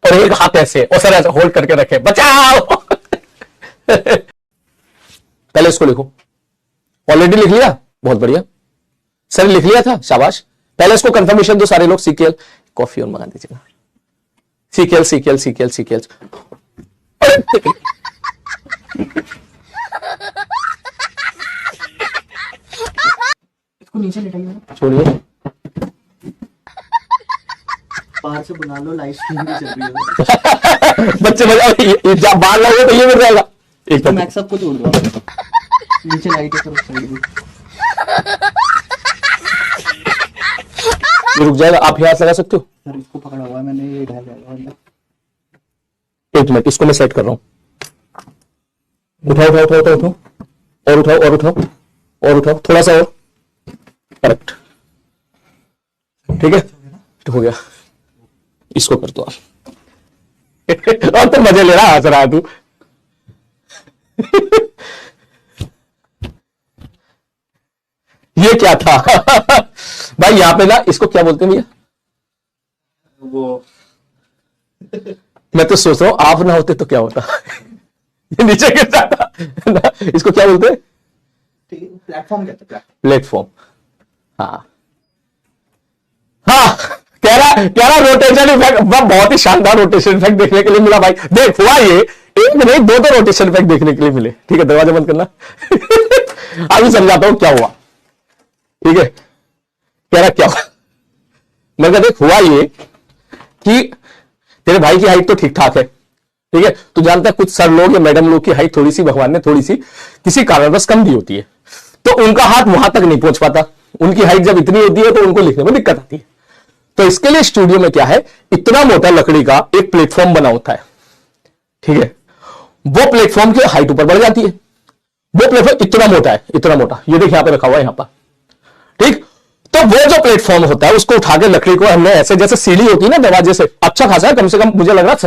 और एक हाथ ऐसे और सर ऐसे होल्ड करके रखे, बचाओ। पहले इसको लिखो। ऑलरेडी लिख लिया, बहुत बढ़िया सर, लिख लिया था, शाबाश। पहले इसको कंफर्मेशन दो सारे लोग। सीकेएल कॉफी और मंगा दीजिएगा। सीकेएल सीकेएल सीकेएल सीकेएल। इसको नीचे लेटाइए, छोड़िए, बाहर से बुला लो, लाइव स्ट्रीम भी चल रही है। बच्चे बजाओ, जब बाहर लगो तो ये मिल जाएगा। एक तो मैक्स आपको जोड़ दो, नीचे लाइट है तो साइड में ये रुक जाएगा। आप हाथ लगा सकते हो सर, इसको पकड़ा हुआ है मैंने, ये ढह जाएगा। एक मिनट, इसको मैं सेट कर रहा हूं। उठाओ उठाओ उठाओ उठाओ उठाओ और उठाओ और उठाओ और उठाओ, थोड़ा सा और, करेक्ट, ठीक है, हो गया। इसको कर दो आप। और तो मजे ले रहा, हंस रहा है तू। ये क्या था? भाई यहां पे ना, इसको क्या बोलते हैं भैया? वो मैं तो सोच रहा हूं आप ना होते तो क्या होता। ये नीचे गिर जाता ना। इसको क्या बोलते हैं? प्लेटफॉर्म कहते हैं, प्लेटफॉर्म। हाँ हाँ, कह रहा रोटेशन इफेक्ट, बहुत ही शानदार रोटेशन इफेक्ट देखने के लिए मिला भाई। देख हुआ ये, एक नहीं दो रोटेशन इफेक्ट देखने के लिए मिले। ठीक है, दरवाजा बंद करना। अभी समझाता हूं क्या हुआ। ठीक है, कह रहा क्या हुआ, मैं कहा देख हुआ ये कि तेरे भाई की हाइट तो ठीक ठाक है, ठीक है, तू जानता है कुछ सर लोग या मैडम लोग की हाइट थोड़ी सी भगवान ने थोड़ी सी किसी कारणवश कम दी होती है, तो उनका हाथ वहां तक नहीं पहुंच पाता। उनकी हाइट जब इतनी होती है तो उनको लिखने में दिक्कत आती है। तो इसके लिए स्टूडियो में क्या है, इतना मोटा लकड़ी का एक प्लेटफॉर्म बना होता है। ठीक है, वो प्लेटफॉर्म की हाइट ऊपर बढ़ जाती है। वो प्लेटफॉर्म इतना मोटा है, इतना मोटा, ये देख यहां पे रखा हुआ है यहां पर। ठीक, तो वो जो प्लेटफॉर्म होता है उसको उठा के लकड़ी को हमने ऐसे, जैसे सीढ़ी होती है ना दरवाजे से, अच्छा खासा है, कम से कम मुझे लग रहा है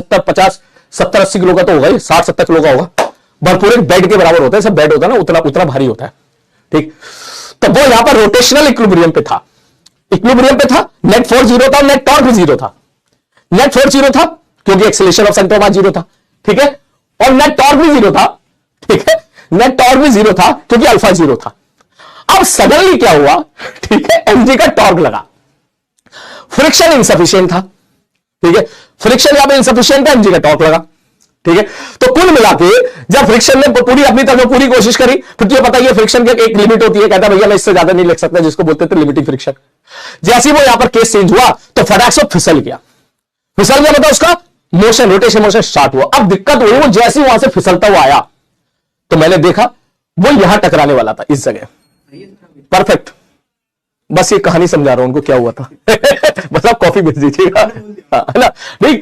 70-80 किलो का तो होगा, 60-70 किलो का होगा, भरपूर एक बेड के बराबर होता है। सब बेड होता है ना, उतना उतना भारी होता है। ठीक, तो वो यहां पर रोटेशनल इक्विलिब्रियम पे था, इक्विलिब्रियम पे था, नेट फोर्स 0 था, नेट टॉर्क भी 0 था। नेट फोर्स 0 था क्योंकि acceleration of centre of mass 0 था। ठीक है, और नेट टॉर्क भी 0 था। ठीक है, नेट टॉर्क भी 0 था क्योंकि अल्फा 0 था। अब सडनली क्या हुआ, ठीक है, mg का टॉर्क लगा, फ्रिक्शन इनसफिशिएंट था। ठीक है, फ्रिक्शन यहां पे इनसफिशिएंट है, mg का टॉर्क लगा। ठीक है, तो कुल मिला के जब फ्रिक्शन ने पूरी अपनी तरफ पूरी कोशिश करी, फिर तुझे पता है फ्रिक्शन की एक लिमिट होती है, कहता भैया मैं इससे ज्यादा नहीं लिख सकता, जिसको बोलते थे लिमिटिंग फ्रिक्शन। जैसे ही वो यहां पर केस चेंज हुआ तो फटाक से फिसल गया। फिसल गया मतलब उसका मोशन, रोटेशन मोशन स्टार्ट हुआ। अब दिक्कत हुई, वो जैसे ही वहां से फिसलता हुआ आया तो मैंने देखा वो यहां टकराने वाला था, इस जगह। परफेक्ट, बस ये कहानी समझा रहा हूं उनको क्या हुआ था। बस आप कॉफी भेज दीजिएगा, है ना। नहीं,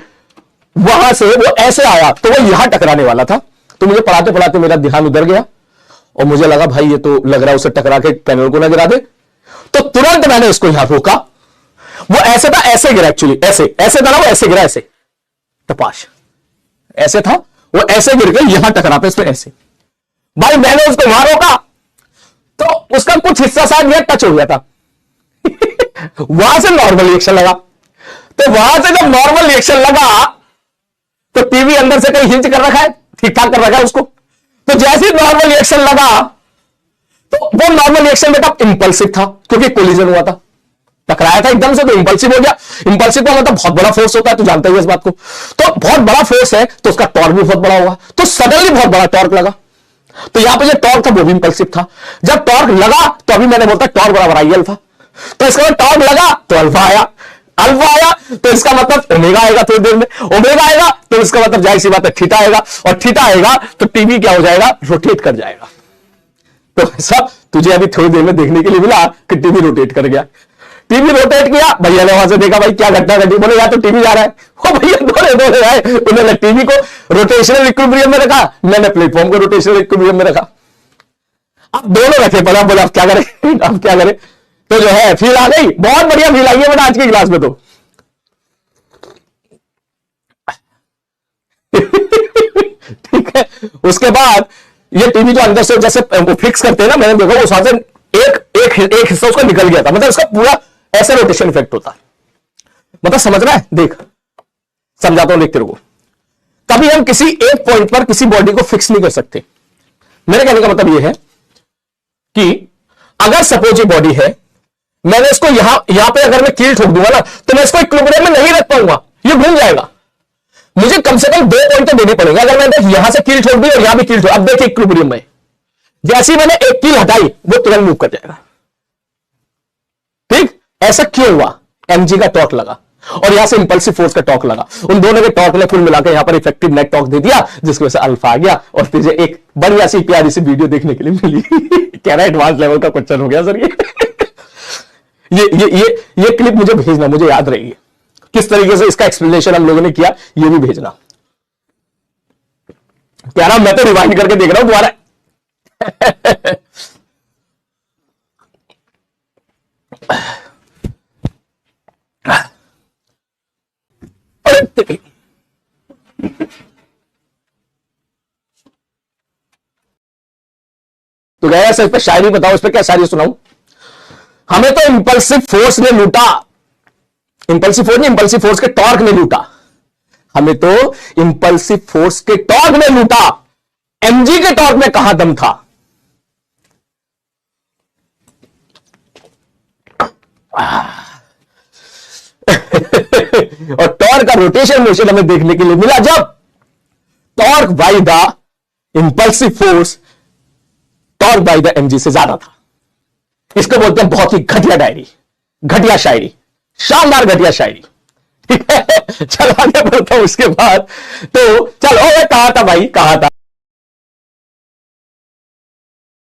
वहां से वो ऐसे आया तो वो यहां टकराने वाला था। तो मुझे पढ़ाते पढ़ाते मेरा ध्यान उधर गया और मुझे लगा भाई ये तो लग रहा है उसे टकरा के पैनल को ना गिरा दे। तो तुरंत मैंने उसको यहां रोका। वो ऐसे था, ऐसे गिरा, एक्चुअली ऐसे ऐसे था ना, वो ऐसे गिरा, ऐसे तपाश ऐसे था, वो ऐसे गिर के यहां टकरा पे, इस पे ऐसे। भाई मैंने उसको वहां रोका तो उसका कुछ हिस्सा शायद यह टच हो गया था। वहां से नॉर्मल रिएक्शन लगा। तो वहां से जब नॉर्मल रिएक्शन लगा तो टीवी अंदर से कहीं हिंज कर रखा है, ठीक ठाक कर रखा है उसको। तो जैसे ही नॉर्मल रिएक्शन लगा तो वो नॉर्मल रिएक्शन बेटा इंपल्सिव था, क्योंकि कोलिजन हुआ था, टकराया था एकदम से, तो इंपल्सिव हो गया। इंपल्सिव का मतलब बहुत बड़ा फोर्स होता है, तो जानता ही है इस बात को। तो बहुत बड़ा फोर्स है तो उसका टॉर्क भी बहुत बड़ा होगा। तो सडनली बहुत बड़ा टॉर्क लगा। तो यहां पर जो टॉर्क था वो भी इंपल्सिव था। जब टॉर्क लगा तो अभी मैंने बोलता टॉर्क बराबर आई अल्फा। तो इसका मतलब टॉर्क लगा तो अल्फा आया, अल्फा आया तो इसका मतलब ओमेगा आएगा थोड़ी देर में, ओमेगा आएगा तो इसका मतलब जाहिर सी बात है थीटा आएगा, और थीटा आएगा तो टीवी क्या हो जाएगा, रोटेट कर जाएगा। तो ऐसा तुझे अभी थोड़ी देर में देखने के लिए मिला कि टीवी रोटेट कर गया। टीवी रोटेट किया, भैया ने वहां से देखा भाई क्या घटना घटी, बोले या तो टीवी जा रहा है। ओ भैया दौड़े आए, उन्होंने टीवी को रोटेशनल इक्विलिब्रियम में रखा, मैंने प्लेटफॉर्म को रोटेशनल इक्विलिब्रियम में रखा। अब दोनों रखे पड़ा, बोले अब क्या करें, अब क्या करें। तो जो है फील आ गई, बहुत बढ़िया फील आई है बेटा आज की क्लास में। तो ठीक है, उसके बाद ये टीवी जो अंदर से जैसे फिक्स करते हैं ना, मैंने देखा उस से एक हिस्सा उसका निकल गया था, मतलब उसका पूरा ऐसा रोटेशन इफेक्ट होता। मतलब समझ रहा है, देख समझाता हूं, देख तेरे को। कभी हम किसी एक पॉइंट पर किसी बॉडी को फिक्स नहीं कर सकते। मेरे कहने का मतलब यह है कि अगर सपोज ये बॉडी है, मैंने इसको यहां पे अगर मैं कील ठोक दूंगा ना, तो मैं इसको इक्विलिब्रियम में नहीं रख पाऊंगा, ये घूम जाएगा। मुझे कम से कम 2 पॉइंट तो देने पड़ेंगे। अगर मैंने यहां से कील ठोक दी और यहां भी कील ठोक, अब देखिए इक्विलिब्रियम में जैसे ही मैंने एक कील हटाई वो तुरंत मूव कर जाएगा। ठीक, ऐसा क्यों हुआ? mg का टॉर्क लगा और यहां से इंपल्सिव फोर्स का टॉर्क लगा, उन दोनों के टॉर्क ने कुल मिलाकर यहां पर इफेक्टिव नेट टॉर्क दे दिया, जिसकी वजह से अल्फा आ गया और तुझे एक बढ़िया सी प्यारी सी वीडियो देखने के लिए मिली। कह रहा एडवांस लेवल का क्वेश्चन हो गया सर ये क्लिप मुझे भेजना, मुझे याद रहेगी किस तरीके से इसका एक्सप्लेनेशन हम लोगों ने किया, ये भी भेजना। कह रहा मैं तो रिवाइंड करके देख रहा हूं तुम्हारा। तो गया सर, इस पर शायरी बताओ, इस पर क्या शायरी सुनाऊं? हमें तो इंपल्सिव फोर्स ने लूटा, इंपल्सिव फोर्स नहीं, इंपल्सिव फोर्स के टॉर्क ने लूटा। हमें तो इंपल्सिव फोर्स के टॉर्क ने लूटा, एमजी के टॉर्क में कहां दम था। और टॉर्क का रोटेशन मोशन हमें देखने के लिए मिला जब torque by the impulsive force torque by the MG से ज्यादा था। इसको बोलते हैं बहुत ही घटिया डायरी, घटिया शायरी, शानदार घटिया शायरी। ठीक है, चल आगे बढ़ता हूं। उसके बाद तो चलो, कहा था भाई, कहा था